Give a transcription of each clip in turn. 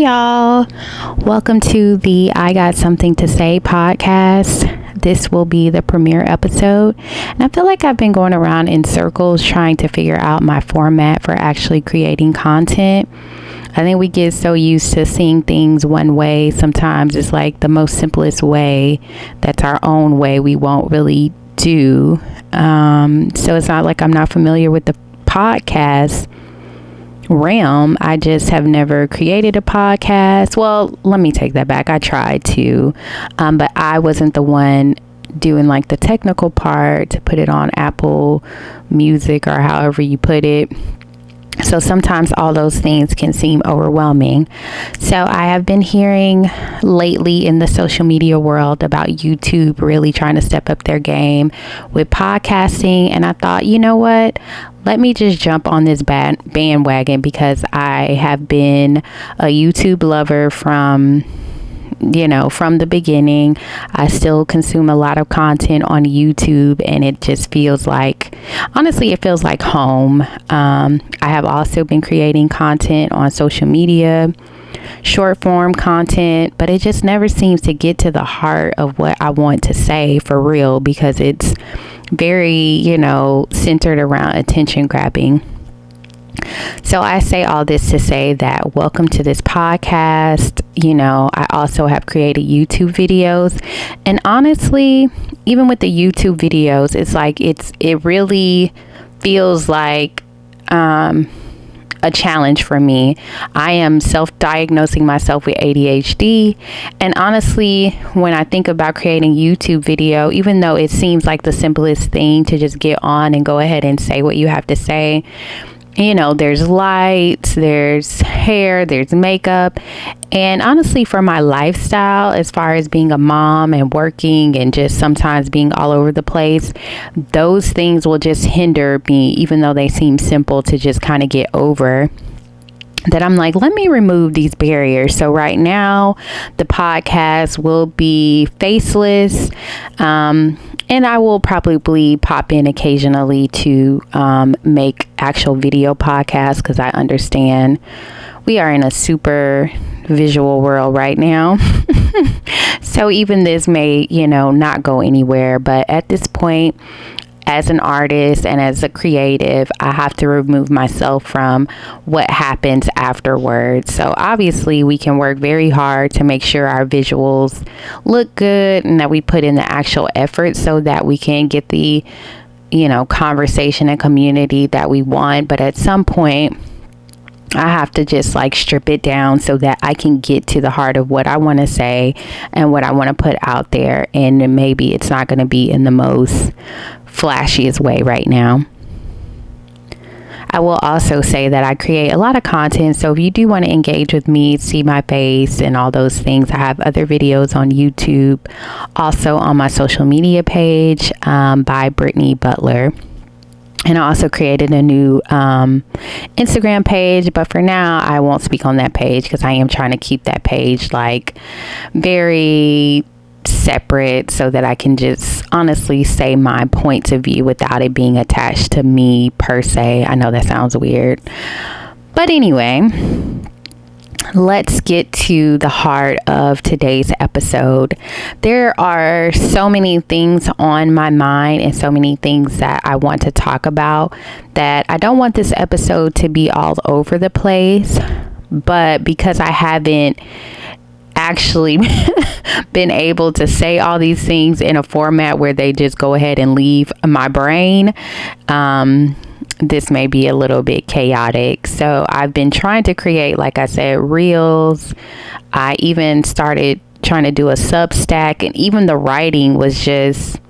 y'all. Welcome to the I Got Something to Say podcast. This will be the premiere episode. And I feel like I've been going around in circles trying to figure out my format for actually creating content. I think we get so used to seeing things one way. Sometimes it's like the most simplest way. That's our own way. We won't really do. So it's not like I'm not familiar with the podcast realm. I just have never created a podcast. Well, let me take that back. I tried to, but I wasn't the one doing like the technical part to put it on Apple Music or however you put it. So sometimes all those things can seem overwhelming. So I have been hearing lately in the social media world about YouTube really trying to step up their game with podcasting. And I thought, you know what? Let me just jump on this bandwagon because I have been a YouTube lover from the beginning. I still consume a lot of content on YouTube, and it just feels like, honestly, it feels like home. I have also been creating content on social media, short form content, but it just never seems to get to the heart of what I want to say for real, because it's very, centered around attention grabbing. So I say all this to say that welcome to this podcast. I also have created YouTube videos, and honestly, even with the YouTube videos, it's like it really feels like a challenge for me. I am self-diagnosing myself with ADHD, and honestly, when I think about creating YouTube video, even though it seems like the simplest thing to just get on and go ahead and say what you have to say, there's lights, there's hair, there's makeup. And honestly, for my lifestyle, as far as being a mom and working and just sometimes being all over the place, those things will just hinder me, even though they seem simple to just kind of get over. That I'm like, let me remove these barriers. So right now, the podcast will be faceless. And I will probably pop in occasionally to make actual video podcasts, because I understand we are in a super visual world right now. So even this may, not go anywhere. But at this point, as an artist and as a creative, I have to remove myself from what happens afterwards. So obviously we can work very hard to make sure our visuals look good and that we put in the actual effort so that we can get the, conversation and community that we want. But at some point, I have to just strip it down so that I can get to the heart of what I want to say and what I want to put out there. And maybe it's not going to be in the most flashiest way right now. I will also say that I create a lot of content. So if you do want to engage with me, see my face and all those things, I have other videos on YouTube, also on my social media page by Brittany Butler. And I also created a new Instagram page, but for now I won't speak on that page because I am trying to keep that page very separate so that I can just honestly say my points of view without it being attached to me per se. I know that sounds weird, but anyway, let's get to the heart of today's episode. There are so many things on my mind and so many things that I want to talk about that I don't want this episode to be all over the place, but because I haven't actually been able to say all these things in a format where they just go ahead and leave my brain, this may be a little bit chaotic. So I've been trying to create, like I said, reels. I even started trying to do a Substack, and even the writing was just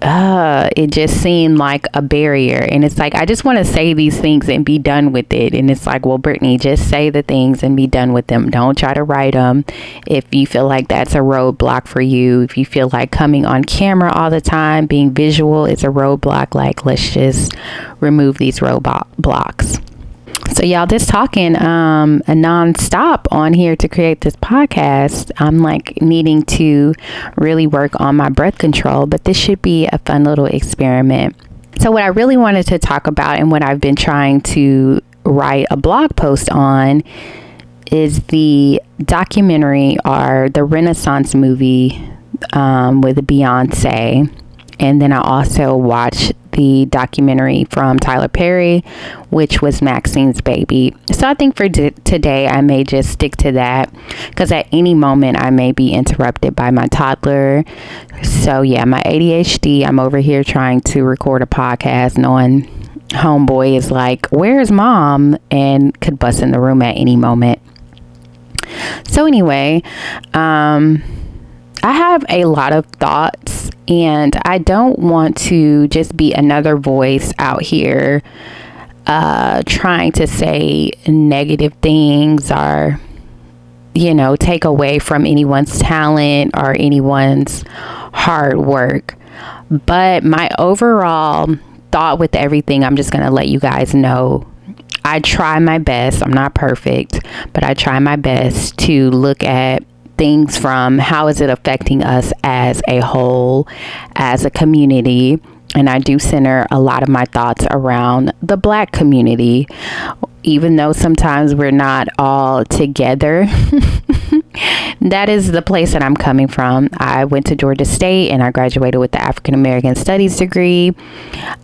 it just seemed like a barrier. And it's like, I just want to say these things and be done with it. And it's like, well, Brittany, just say the things and be done with them. Don't try to write them. If you feel like that's a roadblock for you, if you feel like coming on camera all the time, being visual is a roadblock, let's just remove these roadblocks. So y'all, just talking a non-stop on here to create this podcast. I'm needing to really work on my breath control, but this should be a fun little experiment. So what I really wanted to talk about and what I've been trying to write a blog post on is the documentary or the Renaissance movie with Beyonce. And then I also watched the documentary from Tyler Perry, which was Maxine's Baby. So I think for today, I may just stick to that because at any moment I may be interrupted by my toddler. So yeah, my ADHD, I'm over here trying to record a podcast knowing homeboy is like, where's mom? And could bust in the room at any moment. So anyway, I have a lot of thoughts, and I don't want to just be another voice out here trying to say negative things or, take away from anyone's talent or anyone's hard work. But my overall thought with everything, I'm just going to let you guys know, I try my best. I'm not perfect, but I try my best to look at things from how is it affecting us as a whole, as a community. And I do center a lot of my thoughts around the Black community, even though sometimes we're not all together. That is the place that I'm coming from. I went to Georgia State and I graduated with the African American Studies degree.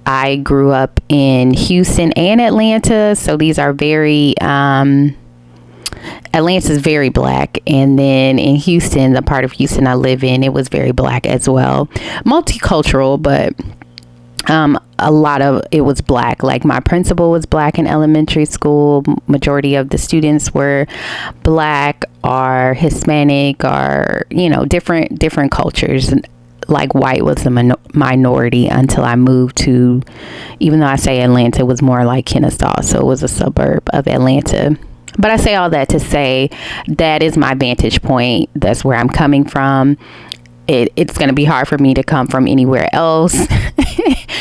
I grew up in Houston and Atlanta, so these are very Atlanta's very Black, and then in Houston, the part of Houston I live in, it was very Black as well. Multicultural, but a lot of it was Black. Like my principal was Black in elementary school. Majority of the students were Black or Hispanic or, different cultures. Like white was the minority until I moved to, even though I say Atlanta, it was more like Kennesaw, so it was a suburb of Atlanta. But I say all that to say that is my vantage point. That's where I'm coming from. It's going to be hard for me to come from anywhere else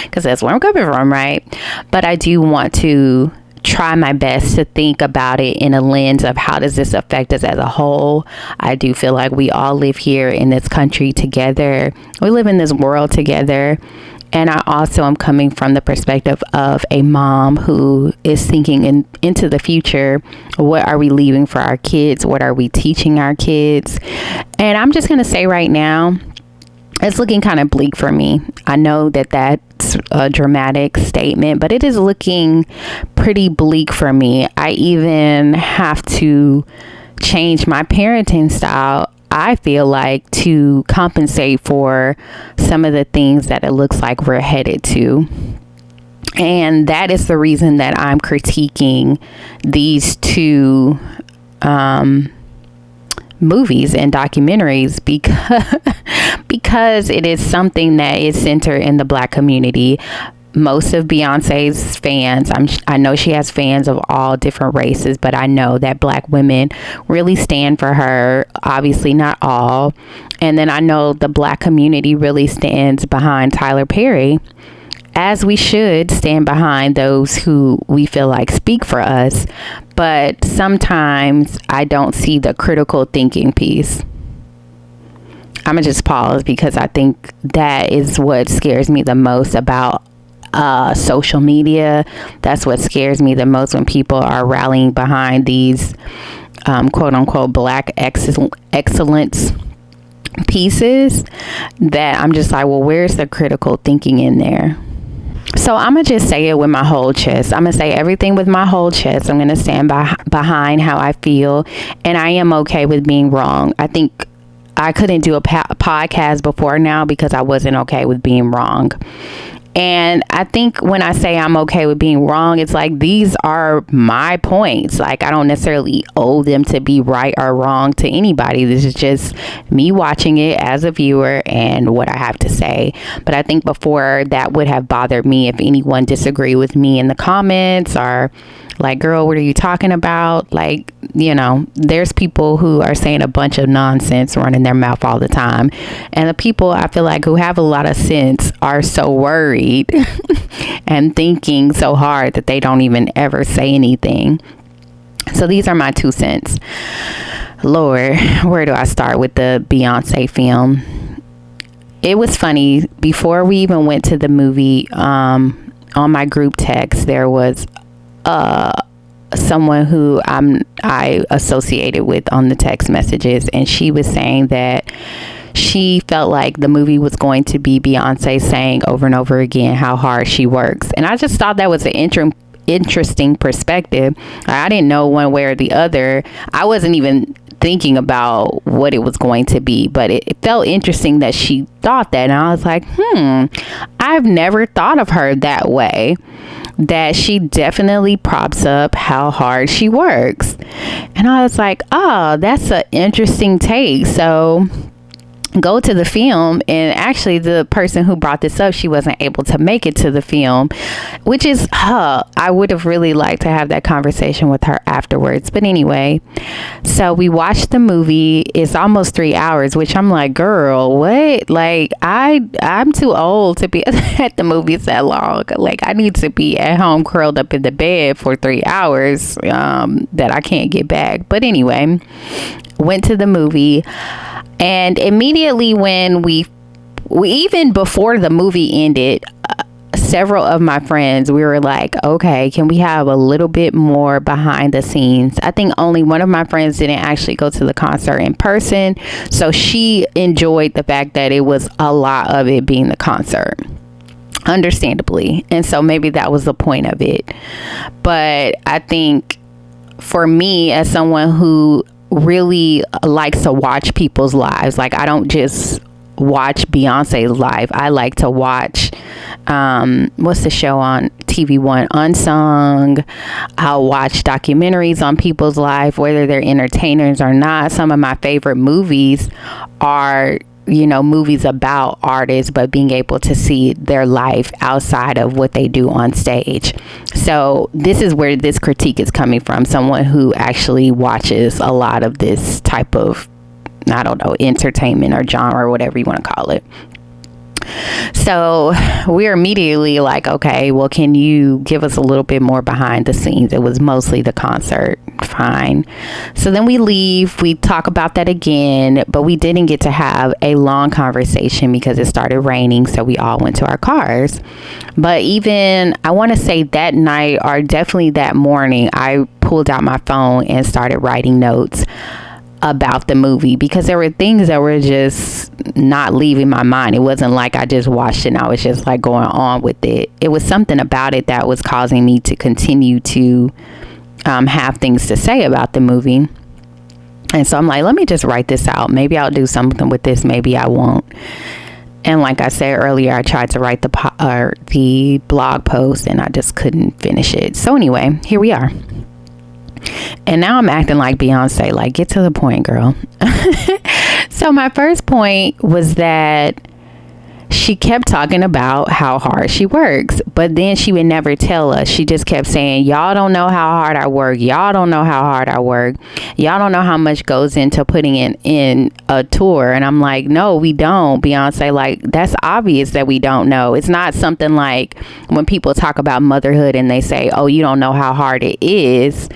because that's where I'm coming from, right? But I do want to try my best to think about it in a lens of how does this affect us as a whole. I do feel like we all live here in this country together. We live in this world together. And I also am coming from the perspective of a mom who is thinking into the future. What are we leaving for our kids? What are we teaching our kids? And I'm just going to say right now, it's looking kind of bleak for me. I know that that's a dramatic statement, but it is looking pretty bleak for me. I even have to change my parenting style, I feel like, to compensate for some of the things that it looks like we're headed to. And that is the reason that I'm critiquing these two movies and documentaries, because it is something that is centered in the Black community. Most of Beyonce's fans, I know she has fans of all different races, but I know that Black women really stand for her. Obviously not all. And then I know the Black community really stands behind Tyler Perry, as we should stand behind those who we feel like speak for us. But sometimes I don't see the critical thinking piece. I'm gonna just pause because I think that is what scares me the most about social media. That's what scares me the most, when people are rallying behind these quote unquote Black excellence pieces, that I'm just like, well, where's the critical thinking in there? So I'm going to just say it with my whole chest. I'm going to say everything with my whole chest. I'm going to stand behind how I feel, and I am okay with being wrong. I think I couldn't do a podcast before now because I wasn't okay with being wrong. And I think when I say I'm okay with being wrong, it's like, these are my points. Like, I don't necessarily owe them to be right or wrong to anybody. This is just me watching it as a viewer and what I have to say. But I think before, that would have bothered me if anyone disagreed with me in the comments, or like, girl, what are you talking about? Like, there's people who are saying a bunch of nonsense, running their mouth all the time. And the people I feel like who have a lot of sense are so worried and thinking so hard that they don't even ever say anything. So these are my 2 cents. Lord, where do I start with the Beyonce film? It was funny. Before we even went to the movie, on my group text, there was someone who I associated with on the text messages, and she was saying that she felt like the movie was going to be Beyonce saying over and over again how hard she works. And I just thought that was an interesting perspective. I didn't know one way or the other. I wasn't even thinking about what it was going to be, but it felt interesting that she thought that. And I was like, I've never thought of her that way, that she definitely props up how hard she works. And I was like, oh, that's an interesting take. So go to the film, and actually the person who brought this up, she wasn't able to make it to the film, which is I would have really liked to have that conversation with her afterwards. But anyway, so we watched the movie. It's almost 3 hours, which I'm like, girl, what? Like I'm too old to be at the movies that long. Like I need to be at home curled up in the bed for 3 hours that I can't get back. But anyway, went to the movie. And immediately when we even before the movie ended, several of my friends, we were like, okay, can we have a little bit more behind the scenes? I think only one of my friends didn't actually go to the concert in person. So she enjoyed the fact that it was a lot of it being the concert, understandably. And so maybe that was the point of it. But I think for me, as someone who really likes to watch people's lives, like I don't just watch Beyonce's life, I like to watch what's the show on TV One, Unsung. I'll watch documentaries on people's life, whether they're entertainers or not. Some of my favorite movies are movies about artists, but being able to see their life outside of what they do on stage. So this is where this critique is coming from, someone who actually watches a lot of this type of, I don't know, entertainment or genre, or whatever you want to call it. So we're immediately like, okay, well, can you give us a little bit more behind the scenes? It was mostly the concert. Fine. So then we leave. We talk about that again, but we didn't get to have a long conversation because it started raining. So we all went to our cars. But even, I want to say that night, or definitely that morning, I pulled out my phone and started writing notes about the movie, because there were things that were just not leaving my mind. It wasn't like I just watched it and I was just like going on with it. It was something about it that was causing me to continue to have things to say about the movie. And so I'm like, let me just write this out. Maybe I'll do something with this. Maybe I won't. And like I said earlier, I tried to write the blog post and I just couldn't finish it. So anyway, here we are. And now I'm acting like Beyonce, like, get to the point, girl. So my first point was that she kept talking about how hard she works, but then she would never tell us. She just kept saying, y'all don't know how hard I work. Y'all don't know how hard I work. Y'all don't know how much goes into putting in a tour. And I'm like, no, we don't, Beyonce. Like, that's obvious that we don't know. It's not something like when people talk about motherhood and they say, oh, you don't know how hard it is.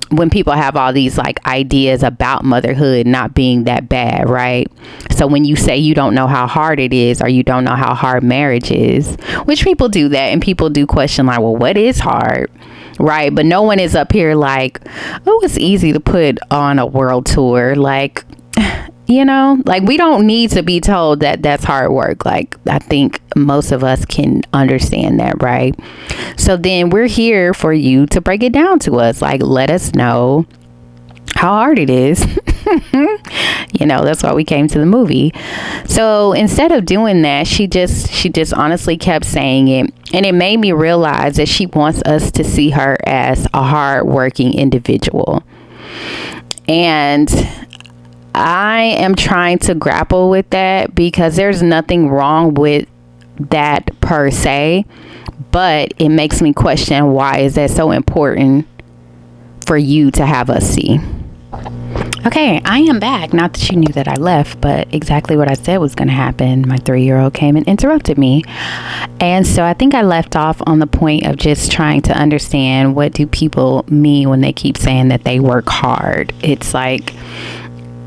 When people have all these like ideas about motherhood not being that bad, right? So when you say you don't know how hard it is, or you don't know how hard marriage is, which people do that, and people do question like, well, what is hard, right? But no one is up here like, oh, it's easy to put on a world tour. Like, like we don't need to be told that that's hard work. Like, I think most of us can understand that, right? So then we're here for you to break it down to us. Like, let us know how hard it is. That's why we came to the movie. So instead of doing that, she just honestly kept saying it. And it made me realize that she wants us to see her as a hardworking individual. And I am trying to grapple with that, because there's nothing wrong with that per se, but it makes me question, why is that so important for you to have us see? Okay, I am back. Not that you knew that I left, but exactly what I said was going to happen. My 3-year-old came and interrupted me. And so I think I left off on the point of just trying to understand, what do people mean when they keep saying that they work hard? It's like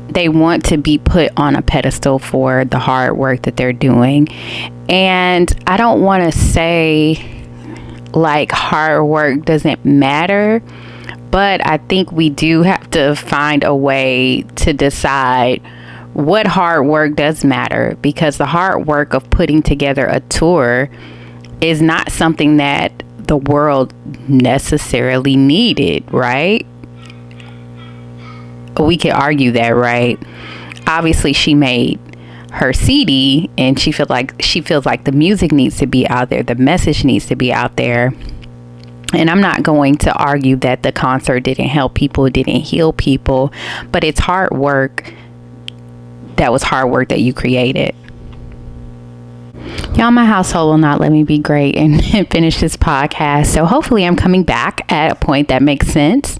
they want to be put on a pedestal for the hard work that they're doing. And I don't want to say, like hard work doesn't matter, but I think we do have to find a way to decide what hard work does matter, because the hard work of putting together a tour is not something that the world necessarily needed, right? We could argue that, right? Obviously, she made her CD and she feels like the music needs to be out there, the message needs to be out there. And I'm not going to argue that the concert didn't help people, didn't heal people, but it's hard work. That was hard work that you created. Y'all, my household will not let me be great and finish this podcast. So hopefully I'm coming back at a point that makes sense.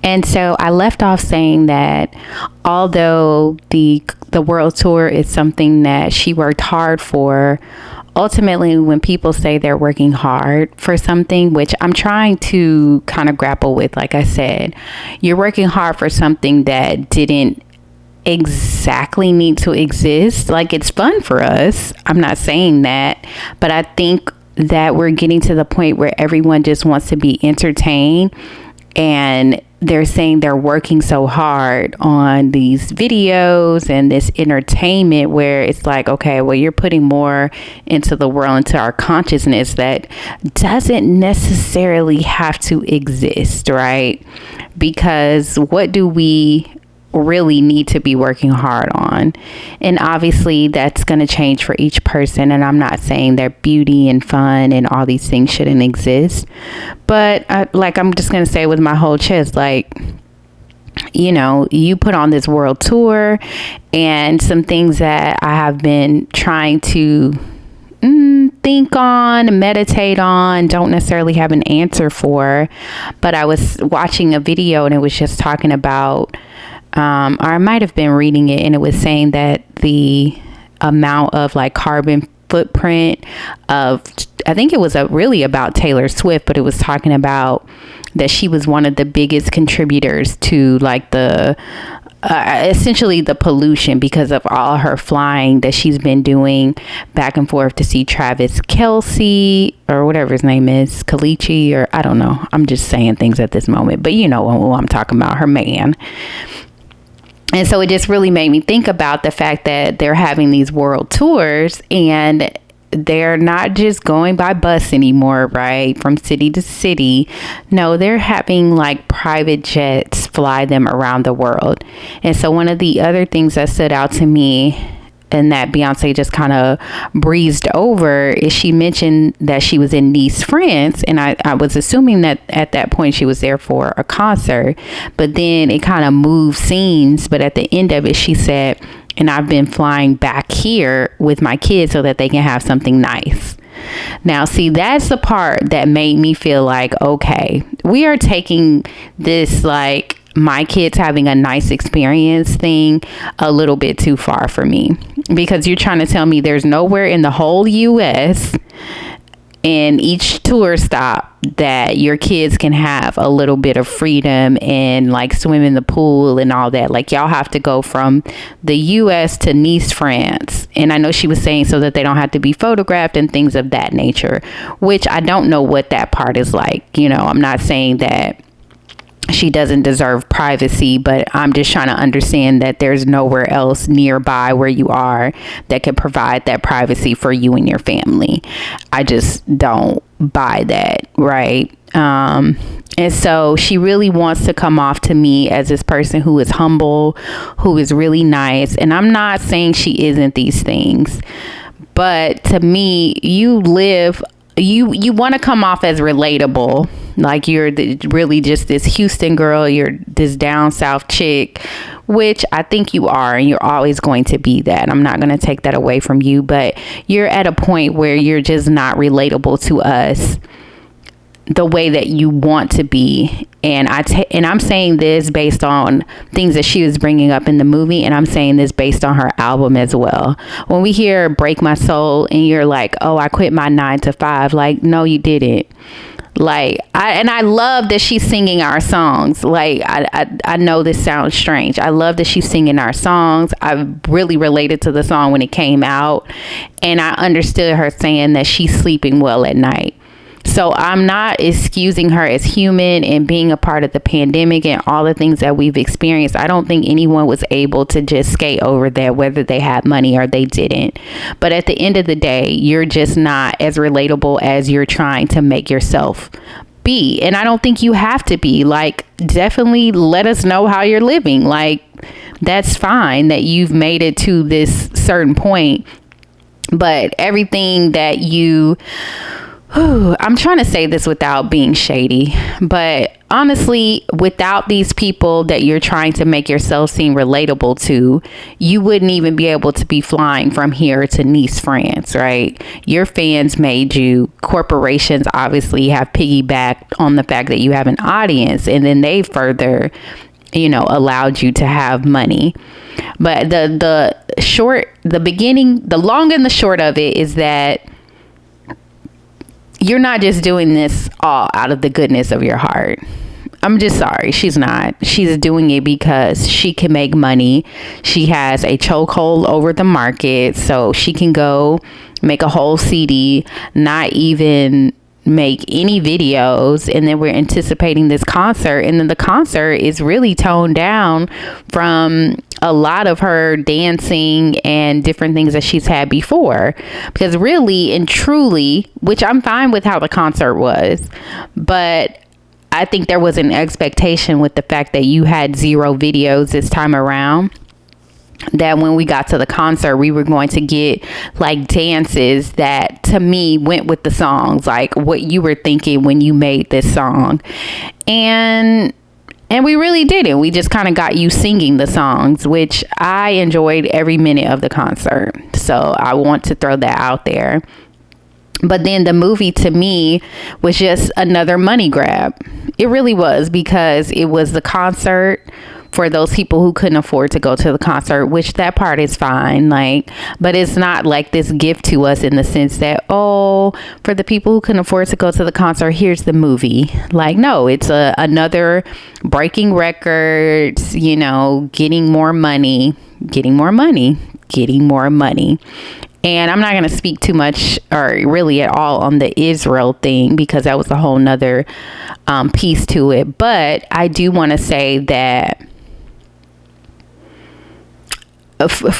And so I left off saying that although the world tour is something that she worked hard for, ultimately when people say they're working hard for something, which I'm trying to kind of grapple with, like I said, you're working hard for something that didn't exactly need to exist. Like, it's fun for us, I'm not saying that, but I think that we're getting to the point where everyone just wants to be entertained, and they're saying they're working so hard on these videos and this entertainment, where it's like, okay, well, you're putting more into the world, into our consciousness that doesn't necessarily have to exist, right? Because what do we really need to be working hard on? And obviously that's going to change for each person, and I'm not saying that beauty and fun and all these things shouldn't exist, but I'm just going to say with my whole chest, like, you know, you put on this world tour, and some things that I have been trying to think on, meditate on, don't necessarily have an answer for, but I was watching a video and it was just talking about or I might have been reading it, and it was saying that the amount of like carbon footprint of, I think it was really about Taylor Swift, but it was talking about that she was one of the biggest contributors to like the essentially the pollution, because of all her flying that she's been doing back and forth to see Travis Kelce, or whatever his name is, Kalichi, or I don't know. I'm just saying things at this moment, but you know who I'm talking about, her man. And so it just really made me think about the fact that they're having these world tours, and they're not just going by bus anymore, right? From city to city. No, they're having like private jets fly them around the world. And so one of the other things that stood out to me, and that Beyonce just kind of breezed over, is she mentioned that she was in Nice, France. And I was assuming that at that point she was there for a concert, but then it kind of moved scenes. But at the end of it, she said, and I've been flying back here with my kids so that they can have something nice. Now, see, that's the part that made me feel like, okay, we are taking this like my kids having a nice experience thing a little bit too far for me, because you're trying to tell me there's nowhere in the whole US in each tour stop that your kids can have a little bit of freedom and like swim in the pool and all that. Like, y'all have to go from the US to Nice, France. And I know she was saying so that they don't have to be photographed and things of that nature, which I don't know what that part is like. You know, I'm not saying that she doesn't deserve privacy, but I'm just trying to understand that there's nowhere else nearby where you are that could provide that privacy for you and your family. I just don't buy that, right? And so she really wants to come off to me as this person who is humble, who is really nice. And I'm not saying she isn't these things, but to me, you want to come off as relatable, like you're really just this Houston girl, you're this down south chick, which I think you are, and you're always going to be that. I'm not going to take that away from you, but you're at a point where you're just not relatable to us the way that you want to be. And I'm saying this based on things that she was bringing up in the movie, and I'm saying this based on her album as well. When we hear Break My Soul and you're like, oh, I quit my 9 to 5, like, no, you didn't. Like, I love that she's singing our songs. Like, I know this sounds strange. I love that she's singing our songs. I really related to the song when it came out, and I understood her saying that she's sleeping well at night. So I'm not excusing her as human and being a part of the pandemic and all the things that we've experienced. I don't think anyone was able to just skate over that, whether they had money or they didn't. But at the end of the day, you're just not as relatable as you're trying to make yourself be. And I don't think you have to be. Like, definitely let us know how you're living. Like, that's fine that you've made it to this certain point. But everything that I'm trying to say this without being shady, but honestly, without these people that you're trying to make yourself seem relatable to, you wouldn't even be able to be flying from here to Nice, France, right? Your fans made you. Corporations obviously have piggybacked on the fact that you have an audience, and then they further, allowed you to have money. But the long and the short of it is that you're not just doing this all out of the goodness of your heart. I'm just sorry. She's not. She's doing it because she can make money. She has a chokehold over the market, so she can go make a whole CD, not even make any videos, and then we're anticipating this concert, and then the concert is really toned down from a lot of her dancing and different things that she's had before, because really and truly, which I'm fine with how the concert was, but I think there was an expectation with the fact that you had 0 videos this time around, that when we got to the concert, we were going to get like dances that to me went with the songs, like what you were thinking when you made this song. And we really didn't. We just kind of got you singing the songs, which I enjoyed every minute of the concert. So I want to throw that out there. But then the movie to me was just another money grab. It really was, because it was the concert for those people who couldn't afford to go to the concert, which that part is fine. Like, but it's not like this gift to us in the sense that, oh, for the people who couldn't afford to go to the concert, here's the movie. Like, no, it's another breaking records, getting more money. And I'm not going to speak too much or really at all on the Israel thing, because that was a whole nother piece to it. But I do want to say that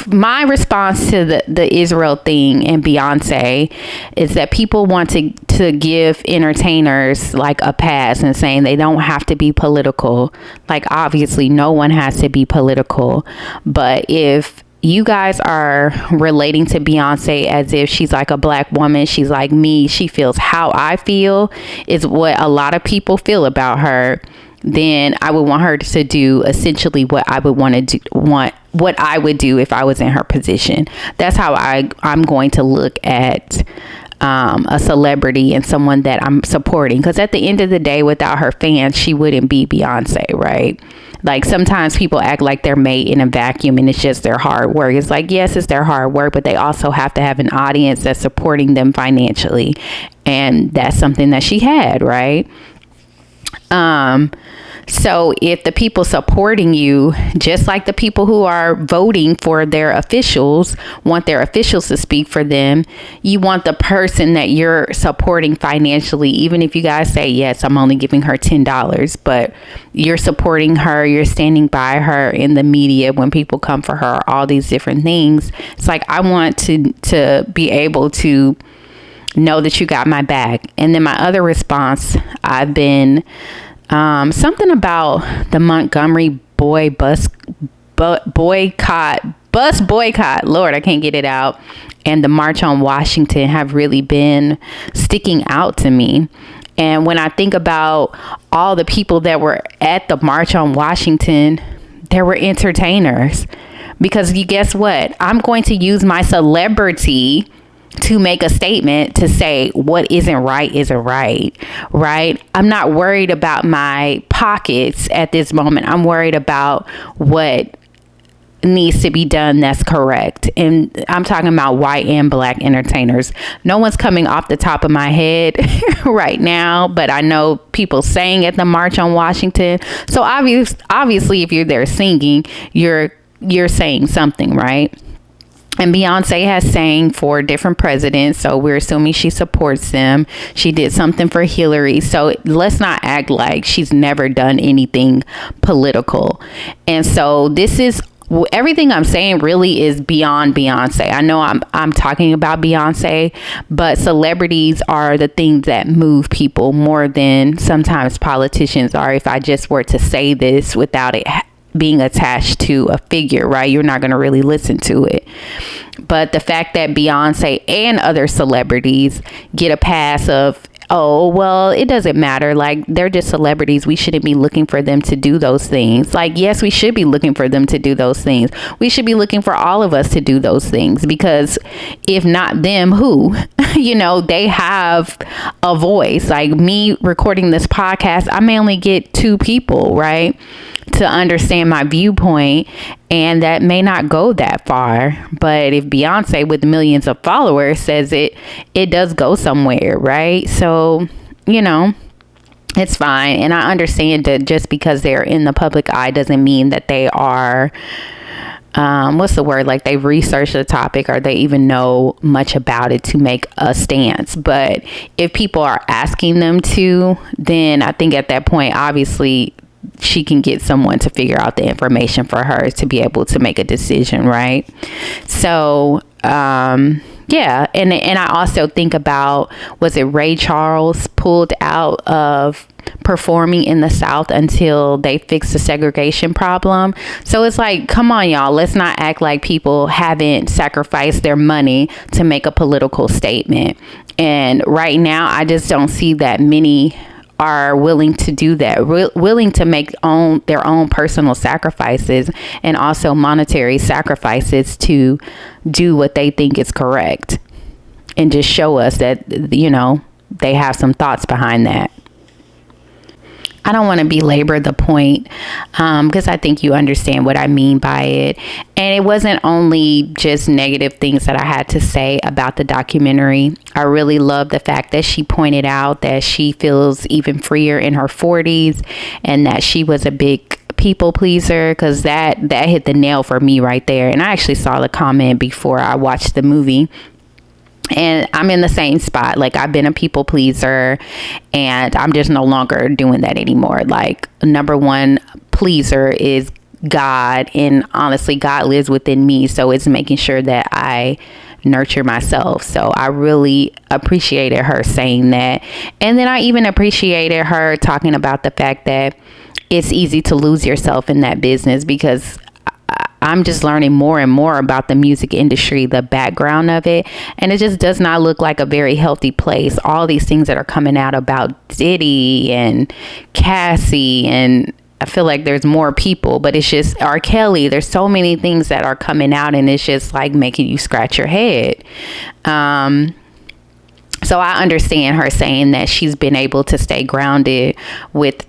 my response to the Israel thing and Beyonce is that people want to give entertainers like a pass and saying they don't have to be political. Like, obviously no one has to be political, but if you guys are relating to Beyonce as if she's like a black woman, she's like me, she feels how I feel, is what a lot of people feel about her, then I would want her to do essentially what I would what I would do if I was in her position. That's how I'm going to look at a celebrity and someone that I'm supporting, because at the end of the day, without her fans, she wouldn't be Beyonce, right? Like, sometimes people act like they're made in a vacuum and it's just their hard work. It's like, yes, it's their hard work, but they also have to have an audience that's supporting them financially, and that's something that she had, right? So if the people supporting you, just like the people who are voting for their officials, want their officials to speak for them, you want the person that you're supporting financially, even if you guys say, yes, I'm only giving her $10, but you're supporting her, you're standing by her in the media when people come for her, all these different things. It's like, I want to be able to know that you got my back. And then my other response, I've been something about the Montgomery bus boycott. Lord, I can't get it out. And the March on Washington have really been sticking out to me. And when I think about all the people that were at the March on Washington, there were entertainers. Because you guess what? I'm going to use my celebrity to make a statement to say what isn't right. I'm not worried about my pockets at this moment. I'm worried about what needs to be done that's correct. And I'm talking about white and black entertainers. No one's coming off the top of my head right now, but I know people sang at the March on Washington. So obviously if you're there singing, you're saying something, right? And Beyonce has sang for different presidents, so we're assuming she supports them. She did something for Hillary, so let's not act like she's never done anything political. And so this is everything I'm saying really is beyond Beyonce. I know I'm talking about Beyonce, but celebrities are the things that move people more than sometimes politicians are. If I just were to say this without it being attached to a figure, right? You're not going to really listen to it. But the fact that Beyonce and other celebrities get a pass of, oh, well, it doesn't matter. Like, they're just celebrities. We shouldn't be looking for them to do those things. Like, yes, we should be looking for them to do those things. We should be looking for all of us to do those things, because if not them, who? They have a voice. Like me recording this podcast, I may only get 2 people, right, to understand my viewpoint, and that may not go that far. But if Beyonce with millions of followers says it does go somewhere, right? So, it's fine. And I understand that just because they're in the public eye doesn't mean that they are, what's the word? Like they've researched the topic or they even know much about it to make a stance. But if people are asking them to, then I think at that point, obviously, she can get someone to figure out the information for her to be able to make a decision, right? So, yeah. And I also think about, was it Ray Charles pulled out of performing in the South until they fix the segregation problem? So it's like, come on, y'all. Let's not act like people haven't sacrificed their money to make a political statement. And right now, I just don't see that many are willing to do that, willing to make their own personal sacrifices and also monetary sacrifices to do what they think is correct, and just show us that, they have some thoughts behind that. I don't want to belabor the point, because I think you understand what I mean by it. And it wasn't only just negative things that I had to say about the documentary. I really love the fact that she pointed out that she feels even freer in her 40s and that she was a big people pleaser, because that hit the nail for me right there. And I actually saw the comment before I watched the movie. And I'm in the same spot. Like, I've been a people pleaser and I'm just no longer doing that anymore. Like, number one pleaser is God. And honestly, God lives within me. So it's making sure that I nurture myself. So I really appreciated her saying that. And then I even appreciated her talking about the fact that it's easy to lose yourself in that business, because I'm just learning more and more about the music industry, the background of it. And it just does not look like a very healthy place. All these things that are coming out about Diddy and Cassie, and I feel like there's more people, but it's just R. Kelly. There's so many things that are coming out, and it's just like making you scratch your head. So I understand her saying that she's been able to stay grounded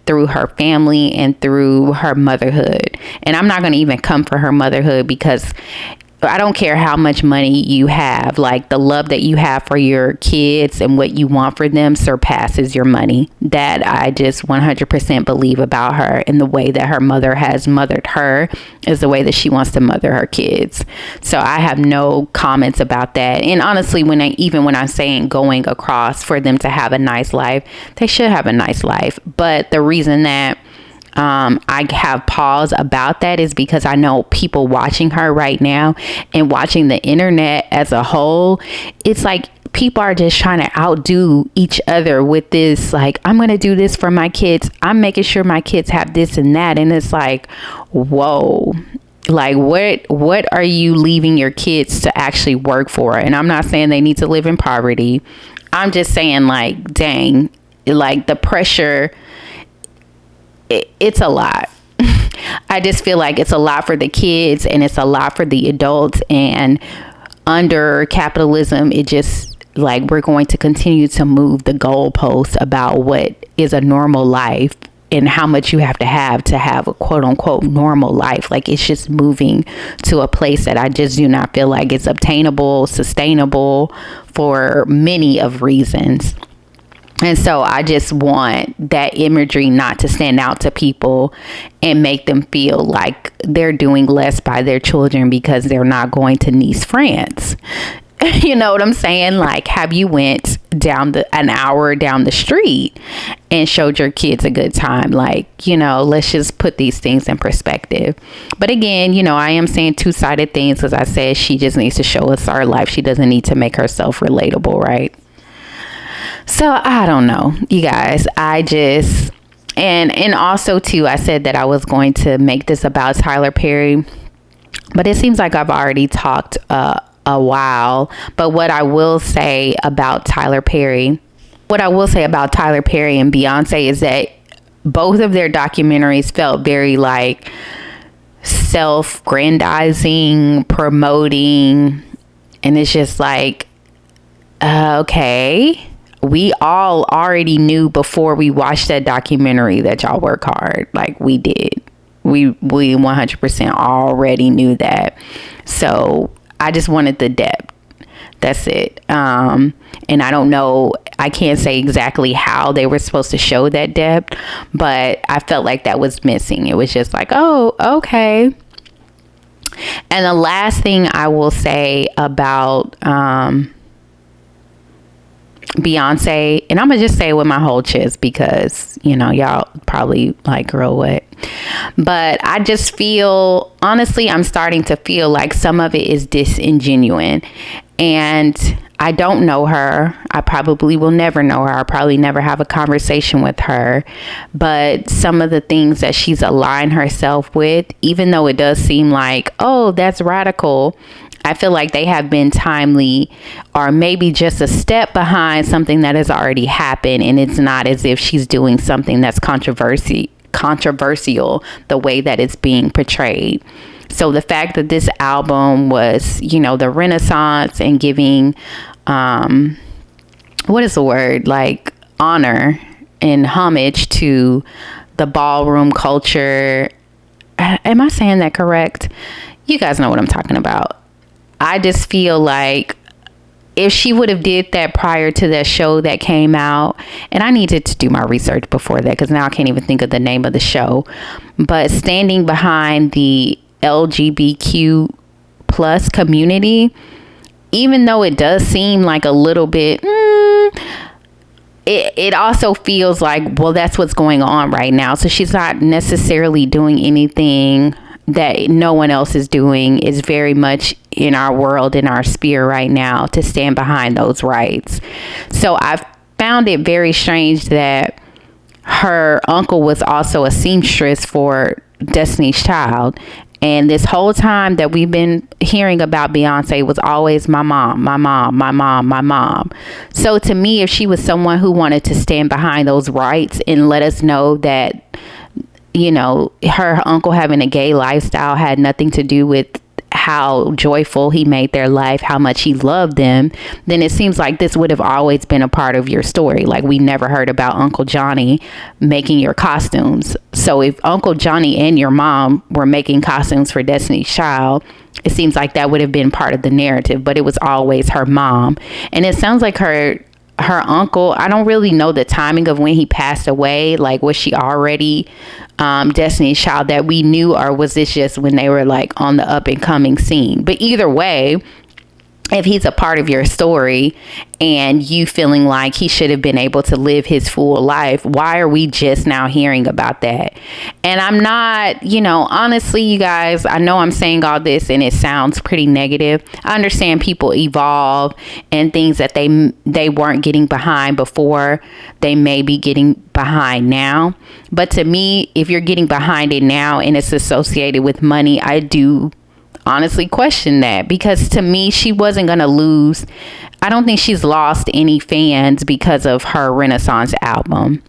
through her family and through her motherhood. And I'm not going to even come for her motherhood, because I don't care how much money you have. Like, the love that you have for your kids and what you want for them surpasses your money. That I just 100% believe about her, and the way that her mother has mothered her is the way that she wants to mother her kids. So I have no comments about that. And honestly, when I'm saying going across for them to have a nice life, they should have a nice life. But the reason that I have pause about that is because I know people watching her right now and watching the internet as a whole. It's like people are just trying to outdo each other with this, like, I'm going to do this for my kids. I'm making sure my kids have this and that. And it's like, whoa, like, what are you leaving your kids to actually work for? And I'm not saying they need to live in poverty. I'm just saying, like, dang, like, the pressure, it's a lot. I just feel like it's a lot for the kids and it's a lot for the adults. And under capitalism, it just, like, we're going to continue to move the goalposts about what is a normal life and how much you have to have a quote unquote normal life. Like, it's just moving to a place that I just do not feel like it's obtainable, sustainable for many of reasons. And so I just want that imagery not to stand out to people and make them feel like they're doing less by their children because they're not going to Nice, France. You know what I'm saying? Like, have you went down an hour down the street and showed your kids a good time? Like, let's just put these things in perspective. But again, I am saying two-sided things, because I said she just needs to show us our life. She doesn't need to make herself relatable, right? So I don't know, you guys. And also too, I said that I was going to make this about Tyler Perry, but it seems like I've already talked a while. But what I will say about Tyler Perry and Beyonce is that both of their documentaries felt very like self-grandizing, promoting, and it's just like, okay, we all already knew before we watched that documentary that y'all work hard. Like, we did. We 100% already knew that. So I just wanted the depth. That's it. And I don't know, I can't say exactly how they were supposed to show that depth, but I felt like that was missing. It was just like, oh, okay. And the last thing I will say about Beyonce, and I'm gonna just say it with my whole chest, because y'all probably like, girl, what? But I just feel, honestly, I'm starting to feel like some of it is disingenuine. And I don't know her. I probably will never know her. I'll probably never have a conversation with her. But some of the things that she's aligned herself with, even though it does seem like, oh, that's radical, I feel like they have been timely, or maybe just a step behind something that has already happened. And it's not as if she's doing something that's controversial the way that it's being portrayed. So the fact that this album was, the Renaissance and giving, what is the word? Like, honor and homage to the ballroom culture. Am I saying that correct? You guys know what I'm talking about. I just feel like if she would have did that prior to that show that came out, and I needed to do my research before that, because now I can't even think of the name of the show, but standing behind the LGBTQ plus community, even though it does seem like a little bit, it also feels like, well, that's what's going on right now. So she's not necessarily doing anything that no one else is doing. Is very much in our world, in our sphere right now, to stand behind those rights. So I've found it very strange that her uncle was also a seamstress for Destiny's Child. And this whole time that we've been hearing about Beyonce was always my mom, my mom, my mom, my mom. So to me, if she was someone who wanted to stand behind those rights and let us know that, her uncle having a gay lifestyle had nothing to do with how joyful he made their life, how much he loved them, then it seems like this would have always been a part of your story. Like, we never heard about Uncle Johnny making your costumes. So if Uncle Johnny and your mom were making costumes for Destiny's Child, it seems like that would have been part of the narrative, but it was always her mom. And it sounds like her uncle, I don't really know the timing of when he passed away. Like, was she already Destiny's Child that we knew, or was this just when they were like on the up and coming scene? But either way, if he's a part of your story and you feeling like he should have been able to live his full life, why are we just now hearing about that? And I'm not, honestly, you guys, I know I'm saying all this and it sounds pretty negative. I understand people evolve, and things that they weren't getting behind before, they may be getting behind now. But to me, if you're getting behind it now and it's associated with money, I do honestly question that, because to me, she wasn't going to lose. I don't think she's lost any fans because of her Renaissance album.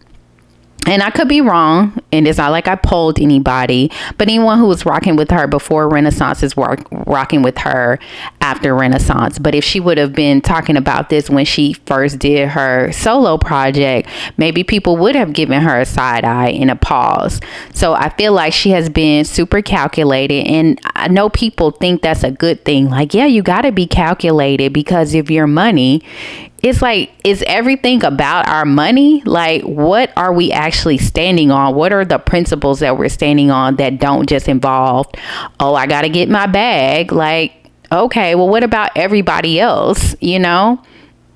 And I could be wrong, and it's not like I polled anybody, but anyone who was rocking with her before Renaissance is rocking with her after Renaissance. But if she would have been talking about this when she first did her solo project, maybe people would have given her a side eye and a pause. So I feel like she has been super calculated, and I know people think that's a good thing. Like, yeah, you got to be calculated because of your money. it's like, is everything about our money? Like, what are we actually standing on? What are the principles that we're standing on that don't just involve, oh, I got to get my bag? Like, okay, well, what about everybody else? You know,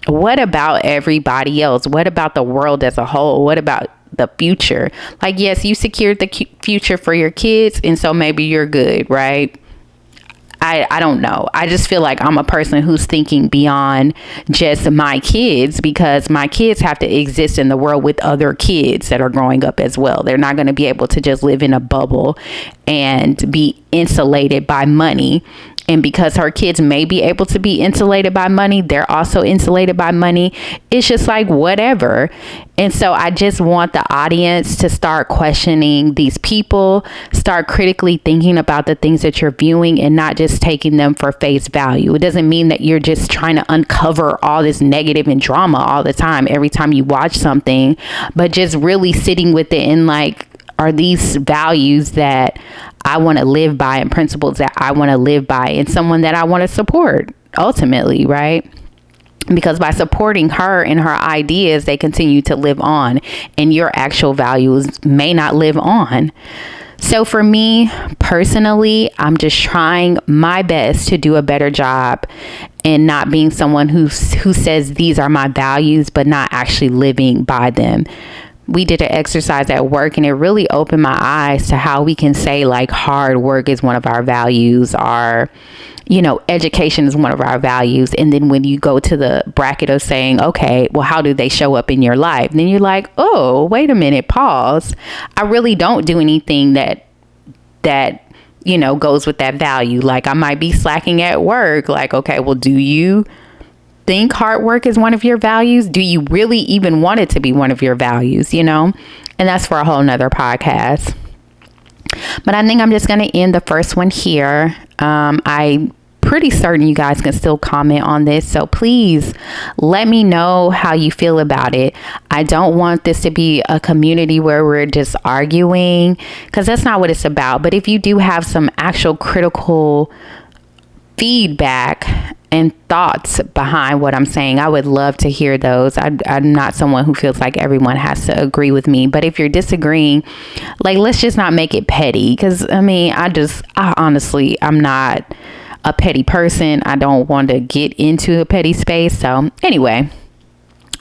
what about everybody else? What about the world as a whole? What about the future? Like, yes, you secured the future for your kids, and so maybe you're good, right? I don't know. I just feel like I'm a person who's thinking beyond just my kids, because my kids have to exist in the world with other kids that are growing up as well. They're not going to be able to just live in a bubble and be insulated by money. And because her kids may be able to be insulated by money, they're also insulated by money. It's just like whatever. And so I just want the audience to start questioning these people, start critically thinking about the things that you're viewing and not just taking them for face value. It doesn't mean that you're just trying to uncover all this negative and drama all the time, every time you watch something, but just really sitting with it and like, are these values that I want to live by and principles that I want to live by and someone that I want to support ultimately, right? Because by supporting her and her ideas, they continue to live on and your actual values may not live on. So for me personally, I'm just trying my best to do a better job and not being someone who says these are my values, but not actually living by them. We did an exercise at work and it really opened my eyes to how we can say like hard work is one of our values, or, you know, education is one of our values. And then when you go to the bracket of saying, okay, well, how do they show up in your life? Then you're like, oh, wait a minute, pause. I really don't do anything that, you know, goes with that value. Like I might be slacking at work. Like, okay, well, do you think hard work is one of your values? Do you really even want it to be one of your values, you know? And that's for a whole nother podcast. But I think I'm just going to end the first one here. I'm pretty certain you guys can still comment on this. So please let me know how you feel about it. I don't want this to be a community where we're just arguing, because that's not what it's about. But if you do have some actual critical feedback and thoughts behind what I'm saying, I would love to hear those. I'm not someone who feels like everyone has to agree with me, but if you're disagreeing, like, let's just not make it petty. Because I mean, I honestly, I'm not a petty person. I don't want to get into a petty space. So anyway,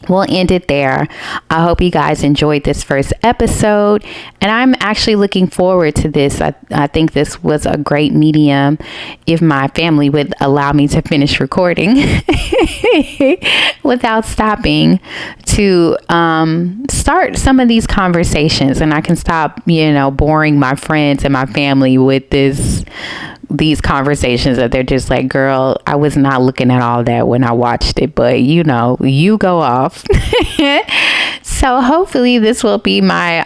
we'll end it there. I hope you guys enjoyed this first episode, and I'm actually looking forward to this. I think this was a great medium if my family would allow me to finish recording without stopping, to start some of these conversations, and I can stop, you know, boring my friends and my family with these conversations that they're just like, girl, I was not looking at all that when I watched it, but you know, you go off. So hopefully this will be my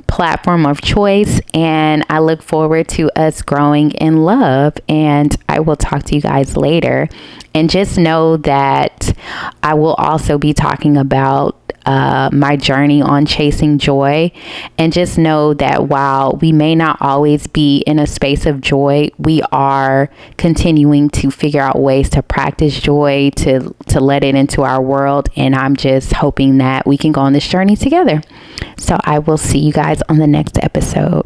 platform of choice, and I look forward to us growing in love, and I will talk to you guys later. And just know that I will also be talking about my journey on chasing joy. And just know that while we may not always be in a space of joy, we are continuing to figure out ways to practice joy, to let it into our world. And I'm just hoping that we can go on this journey together. So I will see you guys on the next episode.